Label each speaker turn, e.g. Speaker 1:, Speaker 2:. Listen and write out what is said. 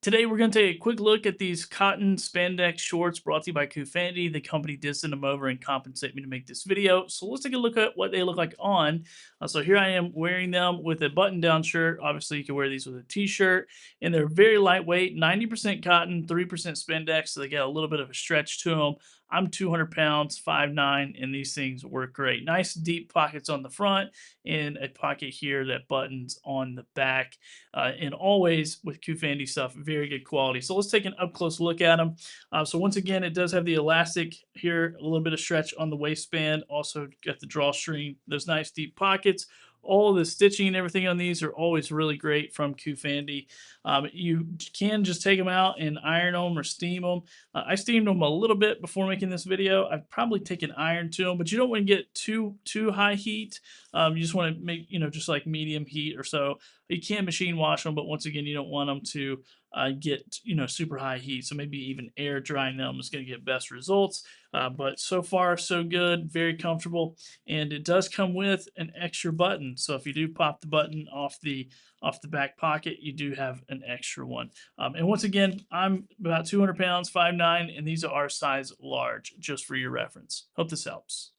Speaker 1: Today, we're going to take a quick look at these cotton spandex shorts brought to you by Coofandy. The company did send them over and compensate me to make this video. So let's take a look at what they look like on. So here I am wearing them with a button-down shirt. Obviously, you can wear these with a t-shirt. And they're very lightweight, 90% cotton, 3% spandex. So they get a little bit of a stretch to them. I'm 200 pounds, 5'9", and these things work great. Nice deep pockets on the front and a pocket here that buttons on the back. And always with Coofandy stuff, very good quality. So let's take an up close look at them. So once again, it does have the elastic here, a little bit of stretch on the waistband. Also got the drawstring, those nice deep pockets. All the stitching and everything on these are always really great from Coofandy. You can just take them out and iron them or steam them. I steamed them a little bit before making this video. I've probably taken iron to them, but you don't want to get too high heat. You just want to make, just like medium heat or so. You can machine wash them, but once again, you don't want them to get super high heat. So maybe even air drying them is going to get best results. But so far so good, very comfortable, and it does come with an extra button. So if you do pop the button off the back pocket, you do have an extra one. And once again, I'm about 200 pounds, 5'9", and these are size large, just for your reference. Hope this helps.